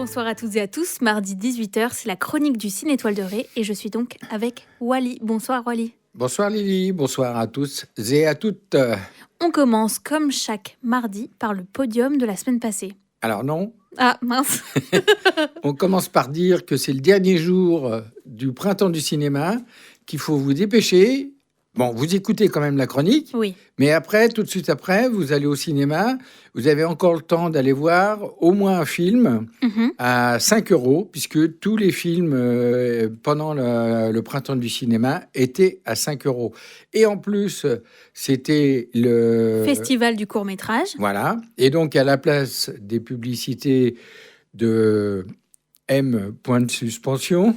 bonsoir à toutes et à tous. Mardi 18h, c'est la chronique du Ciné Étoile de Ré et je suis donc avec Wally. Bonsoir Wally. Bonsoir Lily, bonsoir à tous et à toutes. On commence comme chaque mardi par le podium de la semaine passée. Alors non, Ah mince. on commence par dire que c'est le dernier jour du printemps du cinéma, qu'il faut vous dépêcher. Bon, vous écoutez quand même la chronique, Oui. mais après, tout de suite après, vous allez au cinéma. Vous avez encore le temps d'aller voir au moins un film à 5 euros, puisque tous les films pendant le printemps du cinéma étaient à 5 euros. Et en plus, c'était le Festival du court-métrage. Voilà. Et donc, à la place des publicités de M. Point de suspension,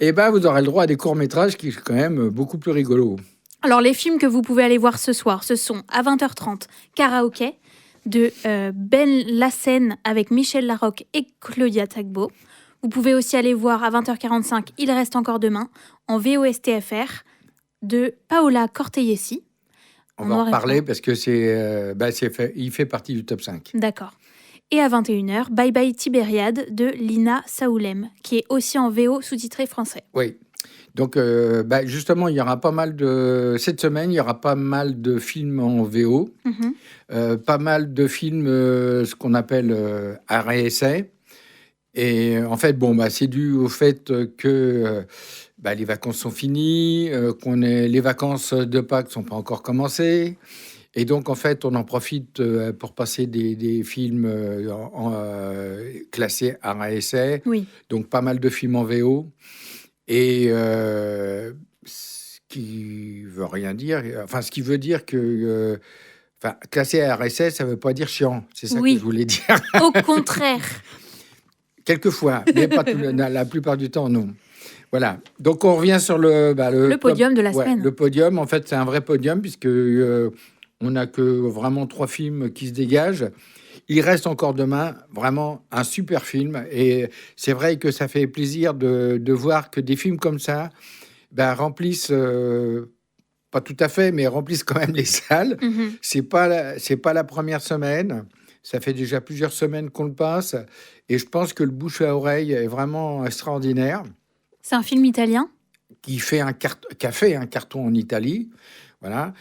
eh ben, vous aurez le droit à des courts-métrages qui sont quand même beaucoup plus rigolos. Alors les films que vous pouvez aller voir ce soir, ce sont à 20h30, Karaoké de Ben Lassen avec Michel Larocque et Claudia Tagbo. Vous pouvez aussi aller voir à 20h45, Il reste encore demain, en VOSTFR de Paola Cortellesi. On va en parler parce que il fait partie du top 5. D'accord. Et à 21h, Bye Bye Tibériade de Lina Saoulem, qui est aussi en VO sous-titré français. Oui. Donc, justement, il y aura pas mal de... Cette semaine, il y aura pas mal de films en VO, pas mal de films, ce qu'on appelle arrêt-essai. Et en fait, c'est dû au fait que les vacances sont finies, les vacances de Pâques ne sont pas encore commencées. Et donc, en fait, on en profite pour passer des films classés arrêt-essai. Oui. Donc, pas mal de films en VO. Et ce qui veut rien dire, ce qui veut dire que classé à RSS, ça ne veut pas dire chiant. C'est ça que je voulais dire. Au contraire. Quelquefois, mais pas la plupart du temps, non. Voilà. Donc, on revient sur le podium de la semaine. Le podium, en fait, c'est un vrai podium puisque on n'a que vraiment 3 films qui se dégagent. Il reste encore demain vraiment un super film. Et c'est vrai que ça fait plaisir de voir que des films comme ça remplissent, pas tout à fait, mais remplissent quand même les salles. C'est pas la première semaine. Ça fait déjà plusieurs semaines qu'on le passe. Et je pense que le bouche à oreille est vraiment extraordinaire. C'est un film italien qui a fait un carton en Italie. Voilà.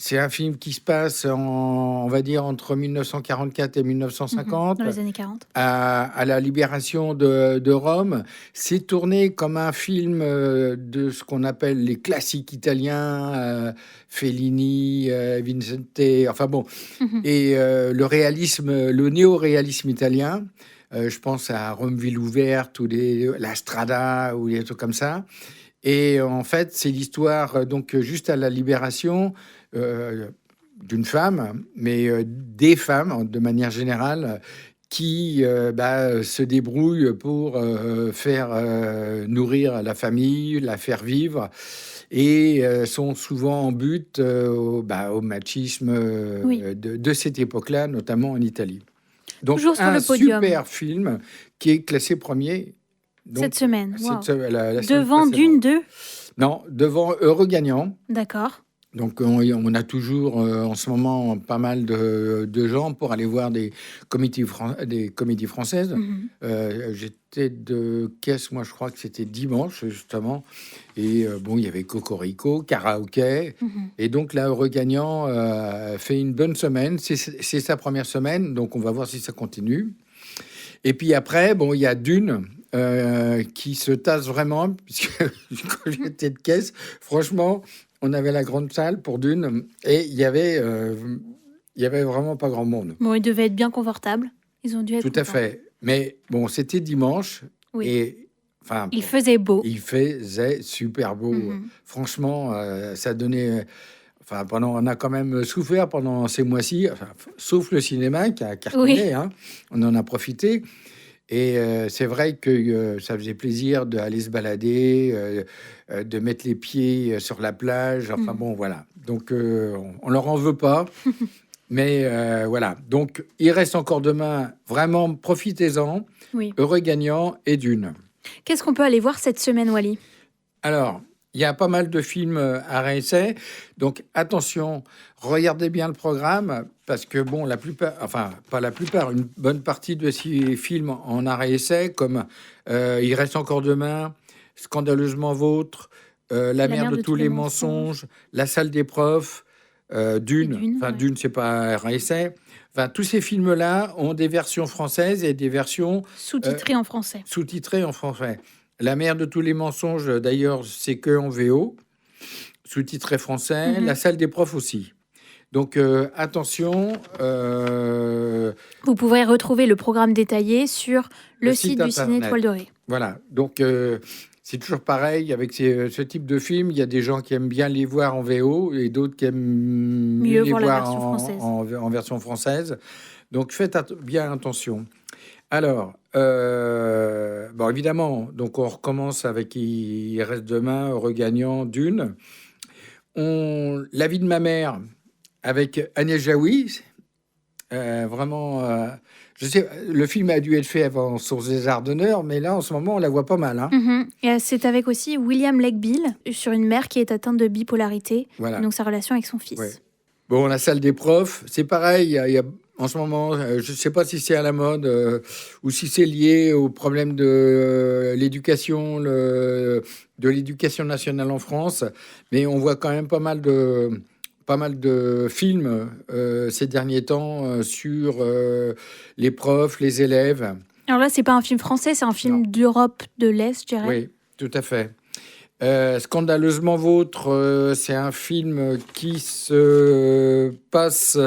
C'est un film qui se passe, on va dire, entre 1944 et 1950. Dans les années 40. À la libération de Rome. C'est tourné comme un film de ce qu'on appelle les classiques italiens, Fellini, Vincente, et le réalisme, le néo-réalisme italien. Je pense à Rome ville ouverte ou la Strada ou des trucs comme ça. Et en fait, c'est l'histoire, donc, juste à la libération d'une femme, mais des femmes, de manière générale, qui se débrouillent pour faire nourrir la famille, la faire vivre, et sont souvent en but au machisme de cette époque-là, notamment en Italie. Donc, toujours sur le podium. Super film qui est classé premier. Donc, cette semaine. Wow. La devant Dune 2 ? Non, devant Heureux Gagnant. D'accord. Donc, on a toujours en ce moment pas mal de gens pour aller voir des comédies françaises. J'étais de caisse, moi je crois que c'était dimanche justement. Et il y avait Cocorico, Karaoké. Et donc là, Heureux Gagnant fait une bonne semaine. C'est sa première semaine, donc on va voir si ça continue. Et puis après, il y a Dune. Qui se tasse vraiment, puisque quand j'étais de caisse, franchement, on avait la grande salle pour Dune et il y avait vraiment pas grand monde. Bon, ils devaient être bien confortables. Ils ont dû être tout à fait. Mais c'était dimanche et il faisait beau. Il faisait super beau. Franchement, ça donnait. On a quand même souffert pendant ces mois-ci, sauf le cinéma qui a cartonné. On en a profité. Et c'est vrai que ça faisait plaisir d'aller se balader, de mettre les pieds sur la plage. Voilà. Donc, on leur en veut pas. Mais voilà. Donc, il reste encore demain. Vraiment, profitez-en. Heureux Gagnant et Dune. Qu'est-ce qu'on peut aller voir cette semaine, Wally ? Alors, il y a pas mal de films à réessayer. Donc, attention, regardez bien le programme parce que bon, la plupart, enfin pas la plupart, une bonne partie de ces films en arrêt essai, comme Il reste encore demain, Scandaleusement vôtre, La La mère mère de de tous tous les les mensonges mensonges, La salle des profs, et Dune. Dune. Enfin, Ouais. Dune, c'est pas un arrêt essai. Enfin, tous ces films-là ont des versions françaises et des versions Sous-titré en français. sous-titrées en français. La mère de tous les mensonges, d'ailleurs, c'est que en VO, sous-titré français. La Mhm. salle des profs aussi. Donc attention, Vous pourrez retrouver le programme détaillé sur le le site site du Ciné internet. Étoile Dorée. Voilà. Donc c'est toujours pareil avec ce type de film. Il y a des gens qui aiment bien les voir en VO et d'autres qui aiment mieux Mieux les voir la voir version française. en version française. Donc faites bien attention. Alors, bon, évidemment, donc on recommence avec Il reste demain, regagnant Dune. La vie de ma mère avec Agnès Jaoui. Vraiment, je sais, le film a dû être fait avant son César d'honneur, mais là, en ce moment, on la voit pas mal. Hein. Mhm. Et c'est avec aussi William Lake Bill sur une mère qui est atteinte de bipolarité, Voilà. donc sa relation avec son fils. Ouais. Bon, la salle des profs, c'est pareil. Il y a en ce moment, je ne sais pas si c'est à la mode ou si c'est lié au problème de l'éducation, de l'éducation nationale en France, mais on voit quand même pas mal de films ces derniers temps sur les profs, les élèves. Alors là, c'est pas un film français, c'est un film Non. d'Europe de l'Est, je dirais. Oui, tout à fait. Scandaleusement vôtre, c'est un film qui se passe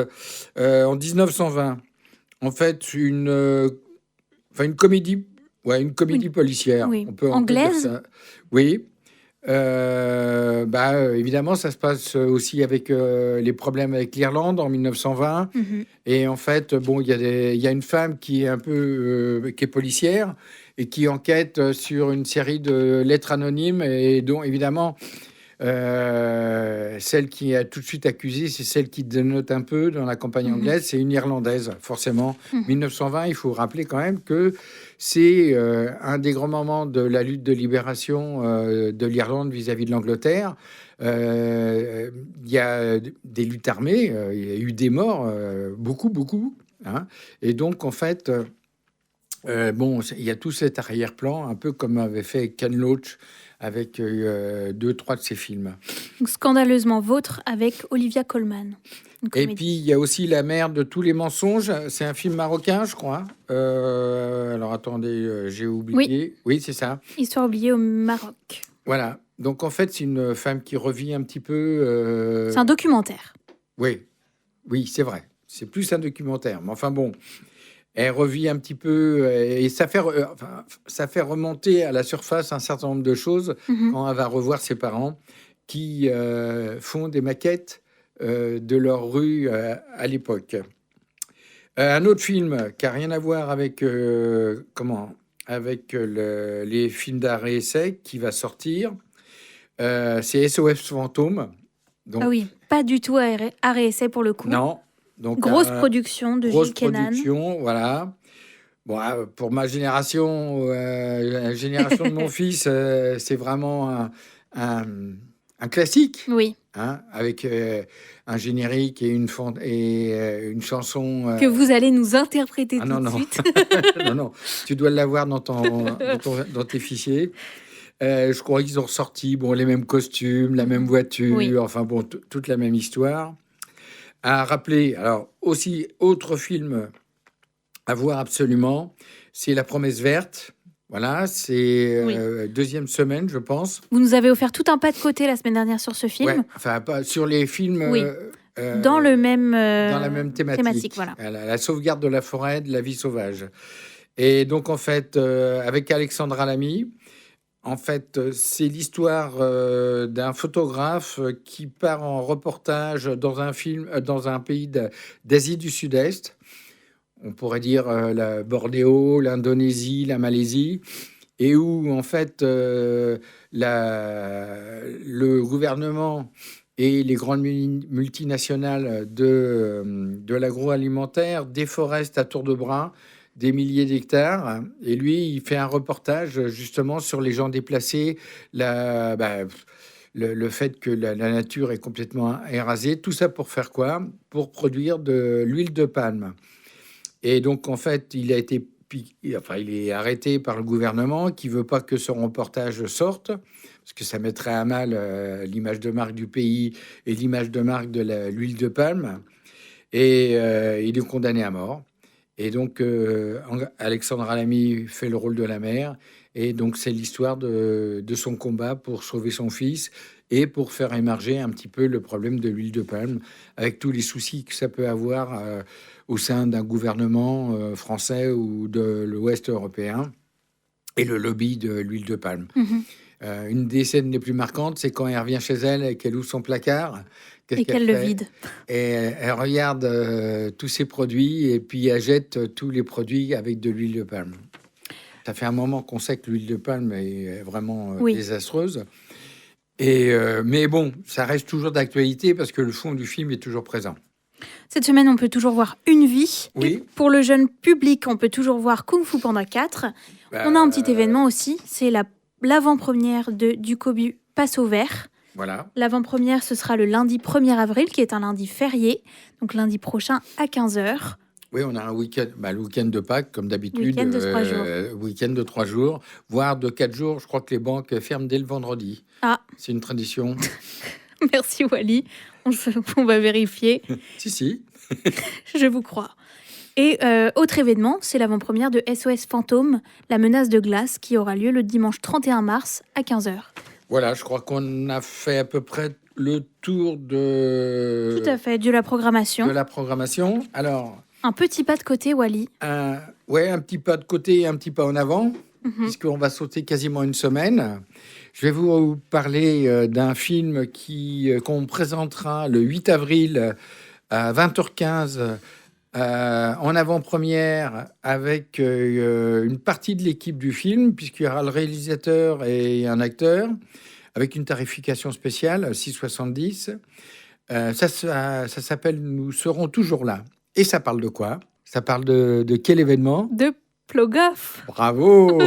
en 1920. En fait, une comédie, une comédie policière. Oui. On peut dire Anglaise. ça. Oui. Évidemment, ça se passe aussi avec les problèmes avec l'Irlande en 1920. Mhm. Et en fait, bon, il y a une femme qui est un peu qui est policière et qui enquête sur une série de lettres anonymes et dont évidemment celle qui a tout de suite accusée, c'est celle qui dénote un peu dans la campagne Mhm. anglaise, c'est une Irlandaise, forcément. Mhm. 1920, il faut rappeler quand même que c'est un des grands moments de la lutte de libération de l'Irlande vis-à-vis de l'Angleterre. Il y a des luttes armées, il y a eu des morts, beaucoup, beaucoup. Hein. Et donc, en fait, bon, il y a tout cet arrière-plan, un peu comme avait fait Ken Loach avec deux, trois de ses films. Donc, Scandaleusement vôtre avec Olivia Colman. Et puis, il y a aussi La mère de tous les mensonges. C'est un film marocain, je crois. Alors, attendez, j'ai oublié. Oui, c'est ça. Histoire oubliée au Maroc. Voilà. Donc, en fait, c'est une femme qui revit un petit peu... C'est un documentaire. Oui, oui, c'est vrai. C'est plus un documentaire. Mais enfin, bon... Elle revit un petit peu et ça fait remonter à la surface un certain nombre de choses Mhm. quand elle va revoir ses parents qui font des maquettes de leur rue à l'époque. Un autre film qui n'a rien à voir avec les films d'art et essai qui va sortir, c'est SOS Fantôme. Donc, Ah oui, pas du tout arrêt essai pour le coup. non. Donc, Grosse production de grosse Gilles Kenan. production, voilà. Bon, pour ma génération, la génération de mon fils, c'est vraiment un classique, Oui, hein, avec un générique et une chanson. que vous allez nous interpréter Ah tout non, de non. suite. Non, non, tu dois l'avoir dans tes fichiers. Je crois qu'ils ont ressorti les mêmes costumes, la même voiture, Oui. enfin bon, toute la même histoire. À rappeler, alors aussi, autre film à voir absolument, c'est La Promesse Verte. Voilà, c'est deuxième semaine, je pense. Vous nous avez offert tout un pas de côté la semaine dernière sur ce film. Ouais, enfin, pas sur les films... Oui. Dans la même thématique. voilà. La sauvegarde de la forêt, de la vie sauvage. Et donc, en fait, avec Alexandra Lamy, en fait, c'est l'histoire d'un photographe qui part en reportage dans un pays d'Asie du Sud-Est. On pourrait dire la Bornéo, l'Indonésie, la Malaisie, et où en fait le gouvernement et les grandes multinationales de l'agroalimentaire déforestent à tour de bras des milliers d'hectares. Et lui, il fait un reportage justement sur les gens déplacés, le fait que la nature est complètement érasée. Tout ça pour faire quoi? Pour produire de l'huile de palme. Et donc, en fait, il est arrêté par le gouvernement qui veut pas que son reportage sorte, parce que ça mettrait à mal l'image de marque du pays et l'image de marque de l'huile de palme. Et il est condamné à mort. Et donc, Alexandre Alamy fait le rôle de la mère. Et donc, c'est l'histoire de son combat pour sauver son fils et pour faire émerger un petit peu le problème de l'huile de palme, avec tous les soucis que ça peut avoir au sein d'un gouvernement français ou de l'Ouest européen, et le lobby de l'huile de palme. Mhm. Une des scènes les plus marquantes, c'est quand elle revient chez elle et qu'elle ouvre son placard. Qu'est-ce Et qu'elle qu'elle le fait? vide. Et elle regarde tous ses produits et puis elle jette tous les produits avec de l'huile de palme. Ça fait un moment qu'on sait que l'huile de palme est vraiment Oui. désastreuse. Mais bon, ça reste toujours d'actualité parce que le fond du film est toujours présent. Cette semaine, on peut toujours voir Une vie. Oui. Et pour le jeune public, on peut toujours voir Kung Fu Panda 4. On a un petit événement aussi, c'est l'avant-première de Du Cobu Passe au Vert. Voilà. L'avant-première, ce sera le lundi 1er avril, qui est un lundi férié, donc lundi prochain à 15h. Oui, on a un week-end, le week-end de Pâques, comme d'habitude. Week-end de 3 jours. Week-end de 3 jours, voire de 4 jours. Je crois que les banques ferment dès le vendredi. Ah, C'est une tradition. merci Wally, on va vérifier, Si. je vous crois. Et autre événement, c'est l'avant-première de SOS Fantôme, la menace de glace, qui aura lieu le dimanche 31 mars à 15h. Voilà, je crois qu'on a fait à peu près le tour de... Tout à fait, de la programmation. De la programmation. Alors... Un petit pas de côté, Wally. un petit pas de côté et un petit pas en avant, puisqu'on va sauter quasiment une semaine. Je vais vous parler d'un film qu'on présentera le 8 avril à 20h15 en avant-première avec une partie de l'équipe du film, puisqu'il y aura le réalisateur et un acteur, avec une tarification spéciale, 6,70. Ça s'appelle « Nous serons toujours là ». Et ça parle de quoi? Ça parle de quel événement? De Plogoff. Bravo.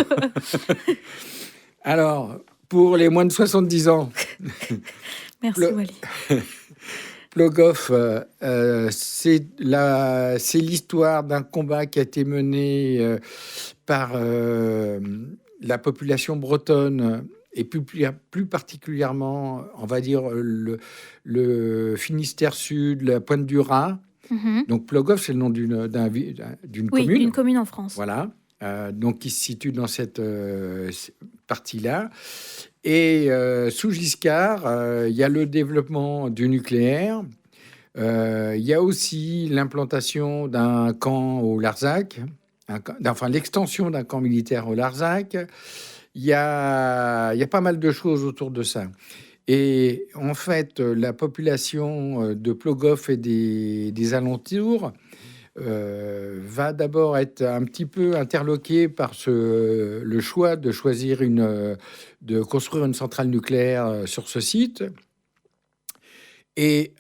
Alors, pour les moins de 70 ans... Merci, Wally. Plogoff, c'est l'histoire d'un combat qui a été mené par la population bretonne et plus particulièrement, on va dire, le Finistère Sud, la Pointe du Raz. Donc Plogoff, c'est le nom d'une commune. Oui, d'une commune en France. Voilà. Donc qui se situe dans cette partie-là. Et sous Giscard, il y a le développement du nucléaire. Il y a aussi l'implantation d'un camp au Larzac, l'extension d'un camp militaire au Larzac. Il y a pas mal de choses autour de ça. Et en fait, la population de Plogoff et des alentours va d'abord être un petit peu interloquée par le choix de de construire une centrale nucléaire sur ce site. Et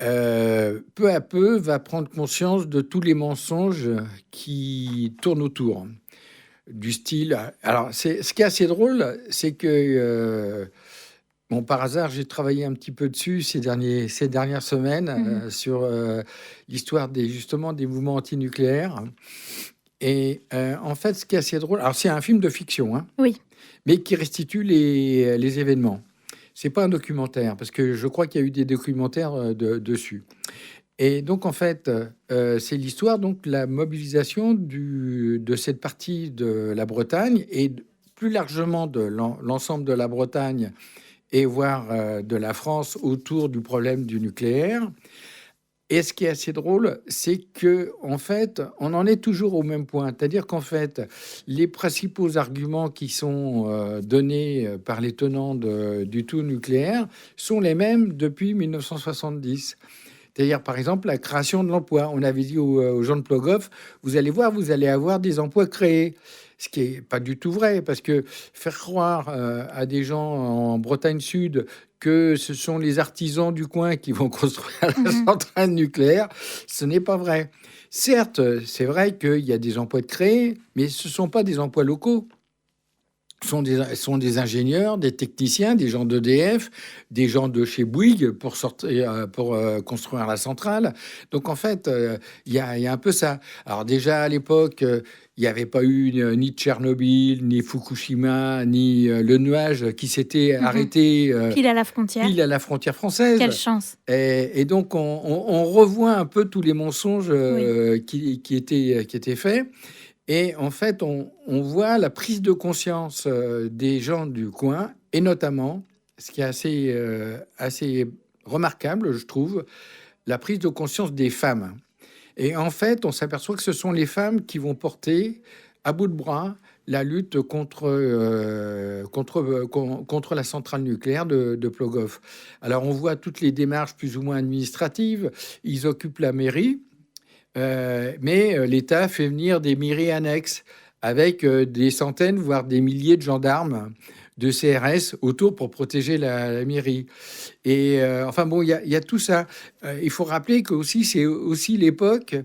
peu à peu va prendre conscience de tous les mensonges qui tournent autour. Du style... Alors, ce qui est assez drôle, c'est que... Bon, par hasard, j'ai travaillé un petit peu dessus ces dernières semaines sur l'histoire justement des mouvements antinucléaires. Et en fait, ce qui est assez drôle, alors c'est un film de fiction, hein, oui, mais qui restitue les événements. C'est pas un documentaire, parce que je crois qu'il y a eu des documentaires dessus. Et donc, en fait, c'est l'histoire donc la mobilisation de cette partie de la Bretagne et plus largement de l'ensemble de la Bretagne et voire de la France autour du problème du nucléaire. Et ce qui est assez drôle, c'est que en fait, on en est toujours au même point. C'est-à-dire qu'en fait, les principaux arguments qui sont donnés par les tenants du tout nucléaire sont les mêmes depuis 1970. C'est-à-dire, par exemple, la création de l'emploi. On avait dit aux gens de Plogoff, vous allez voir, vous allez avoir des emplois créés. Ce qui n'est pas du tout vrai, parce que faire croire à des gens en Bretagne Sud que ce sont les artisans du coin qui vont construire la centrale nucléaire, ce n'est pas vrai. Certes, c'est vrai qu'il y a des emplois de créés, mais ce ne sont pas des emplois locaux. sont des ingénieurs, des techniciens, des gens d'EDF, des gens de chez Bouygues pour construire la centrale. Donc en fait, il y a un peu ça. Alors déjà à l'époque, il n'y avait pas eu ni Tchernobyl, ni Fukushima, ni le nuage qui s'était arrêté Pile à la frontière. pile à la frontière française. Quelle chance. Et donc on revoit un peu tous les mensonges qui étaient faits. Et en fait, on voit la prise de conscience des gens du coin, et notamment, ce qui est assez remarquable, je trouve, la prise de conscience des femmes. Et en fait, on s'aperçoit que ce sont les femmes qui vont porter à bout de bras la lutte contre la centrale nucléaire de Plogoff. Alors, on voit toutes les démarches plus ou moins administratives. Ils occupent la mairie. Mais l'État fait venir des mairies annexes avec des centaines, voire des milliers de gendarmes de CRS autour pour protéger la mairie. Et enfin bon, il y a tout ça. Il faut rappeler que aussi, c'est aussi l'époque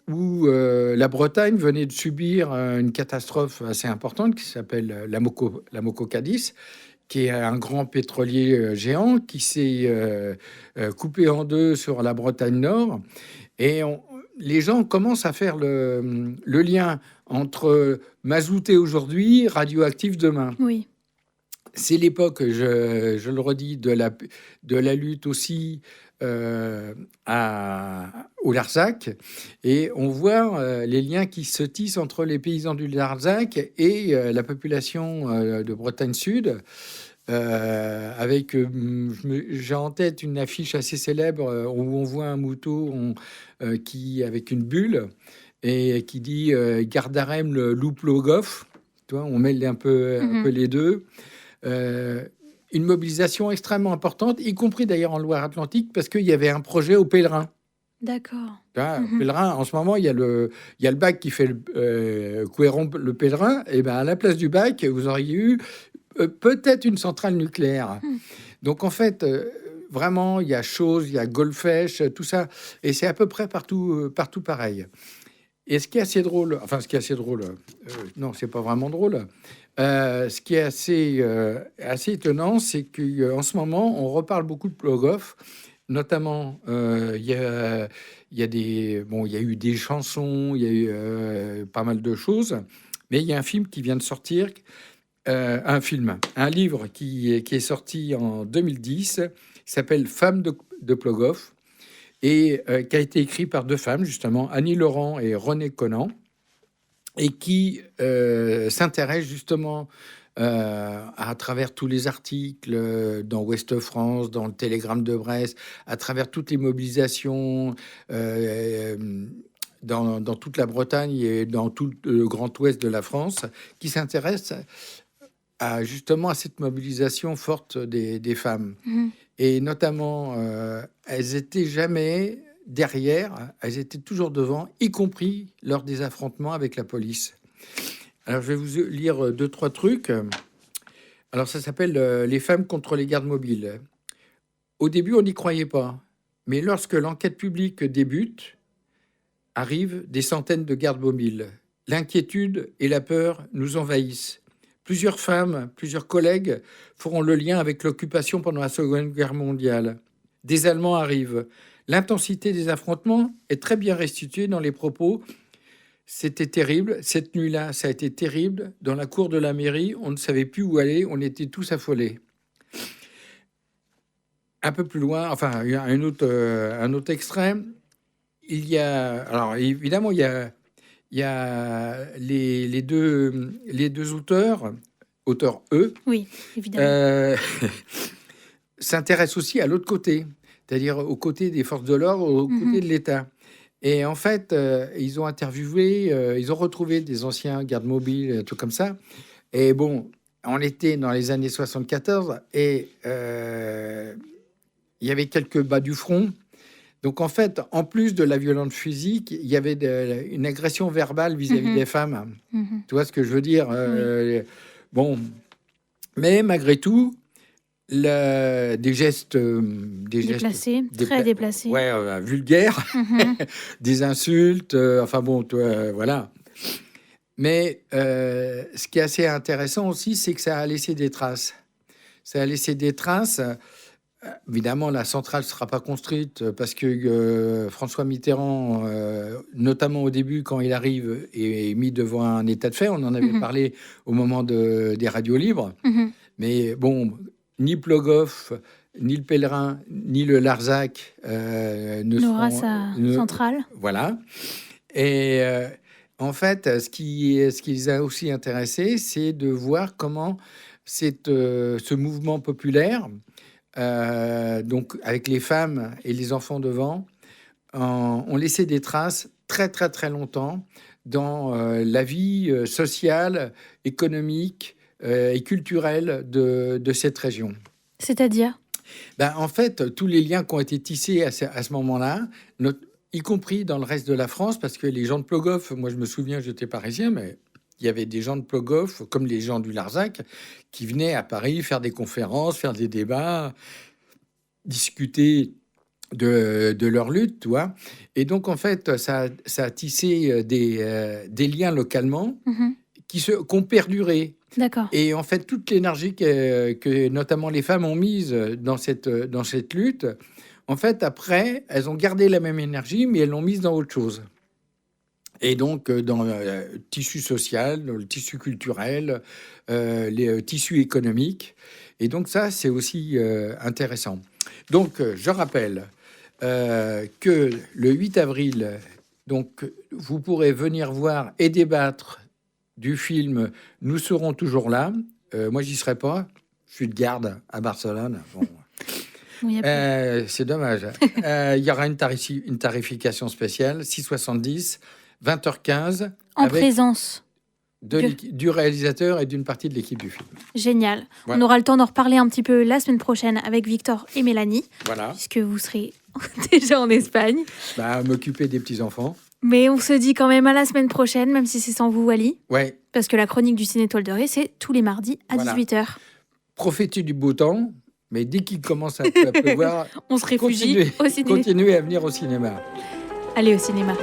où la Bretagne venait de subir une catastrophe assez importante qui s'appelle l'Amoco Cadiz, qui est un grand pétrolier géant qui s'est coupé en deux sur la Bretagne Nord. Et les gens commencent à faire le lien entre mazouté aujourd'hui, radioactif demain. Oui. C'est l'époque, je le redis, de la lutte aussi au Larzac. Et on voit les liens qui se tissent entre les paysans du Larzac et la population de Bretagne Sud. Avec, j'ai en tête une affiche assez célèbre où on voit un mouton qui avec une bulle et qui dit Gardarem le loup Plogoff. Tu vois, on mêle un peu les deux. Une mobilisation extrêmement importante, y compris d'ailleurs en Loire-Atlantique, parce qu'il y avait un projet au Pèlerin. D'accord. Pèlerin, en ce moment, il y a le bac qui fait Couéron le Pèlerin. Et ben à la place du bac, vous auriez eu peut-être une centrale nucléaire. Donc en fait, vraiment, il y a Chooz, il y a Golfech, tout ça, et c'est à peu près partout pareil. Et ce qui est assez drôle, non, c'est pas vraiment drôle. Ce qui est assez étonnant, c'est qu'en ce moment, on reparle beaucoup de Plogoff. Notamment, il y a eu des chansons, il y a eu pas mal de choses, mais il y a un film qui vient de sortir. Un livre qui est sorti en 2010, qui s'appelle Femmes de Plogoff, et qui a été écrit par deux femmes, justement, Annie Laurent et René Conan, et qui s'intéresse justement à travers tous les articles dans Ouest France, dans le Télégramme de Brest, à travers toutes les mobilisations dans toute la Bretagne et dans tout le Grand Ouest de la France, qui s'intéresse justement à cette mobilisation forte des femmes. Et notamment, elles étaient jamais derrière, elles étaient toujours devant, y compris lors des affrontements avec la police. Alors, je vais vous lire 2-3 trucs. Alors, ça s'appelle Les femmes contre les gardes mobiles. Au début, on n'y croyait pas. Mais lorsque l'enquête publique débute, arrivent des centaines de gardes mobiles. L'inquiétude et la peur nous envahissent. Plusieurs femmes, plusieurs collègues feront le lien avec l'occupation pendant la Seconde Guerre mondiale. Des Allemands arrivent. L'intensité des affrontements est très bien restituée dans les propos. C'était terrible. Cette nuit-là, ça a été terrible. Dans la cour de la mairie, on ne savait plus où aller. On était tous affolés. Un peu plus loin, enfin, il y a un autre extrait. Il y a... Alors, évidemment, il y a les deux auteurs eux, oui, évidemment, s'intéressent aussi à l'autre côté, c'est-à-dire aux côtés des forces de l'ordre, aux côtés de l'État. Et en fait, ils ont interviewé, ils ont retrouvé des anciens gardes mobiles, tout comme ça. Et bon, on était dans les années 74 et il y avait quelques bas du front. Donc, en fait, en plus de la violence physique, il y avait une agression verbale vis-à-vis des femmes. Tu vois ce que je veux dire? Bon, mais malgré tout, des gestes déplacés, très déplacés. Ouais, vulgaires, des insultes, enfin bon, voilà. Mais ce qui est assez intéressant aussi, c'est que ça a laissé des traces. Ça a laissé des traces. Évidemment, la centrale ne sera pas construite parce que François Mitterrand, notamment au début, quand il arrive, est mis devant un état de fait. On en avait parlé au moment des radios libres. Mais bon, ni Plogoff, ni le Pèlerin, ni le Larzac ne N'aura seront... sa centrale. Voilà. Et en fait, ce qui les a aussi intéressés, c'est de voir comment ce mouvement populaire, donc avec les femmes et les enfants devant, ont laissé des traces très très très longtemps dans la vie sociale, économique et culturelle de cette région. C'est-à-dire? En fait, tous les liens qui ont été tissés à ce moment-là, y compris dans le reste de la France, parce que les gens de Plogoff, moi je me souviens, j'étais parisien, mais il y avait des gens de Plogoff, comme les gens du Larzac, qui venaient à Paris faire des conférences, faire des débats, discuter de leur lutte, tu vois. Et donc, en fait, ça a tissé des liens localement qui ont perduré. D'accord. Et en fait, toute l'énergie que notamment les femmes ont mise dans cette lutte, en fait, après, elles ont gardé la même énergie, mais elles l'ont mise dans autre chose. Et donc, dans le tissu social, le tissu culturel, les tissus économiques. Et donc, ça, c'est aussi intéressant. Donc, je rappelle que le 8 avril, donc, vous pourrez venir voir et débattre du film « Nous serons toujours là ». Moi, j'y serai pas. Je suis de garde à Barcelone. Bon. Oui, c'est dommage. Il y aura une tarification spéciale, 6,70, 20h15. En présence du réalisateur et d'une partie de l'équipe du film. Génial. Voilà. On aura le temps d'en reparler un petit peu la semaine prochaine avec Victor et Mélanie. Voilà. Puisque vous serez déjà en Espagne. M'occuper des petits-enfants. Mais on se dit quand même à la semaine prochaine, même si c'est sans vous, Wally. Ouais. Parce que la chronique du Ciné Étoile de Ré, c'est tous les mardis à 18h. Profitez du beau temps, mais dès qu'il commence à pleuvoir, on se réfugie au cinéma. Continuez à venir au cinéma. Allez au cinéma.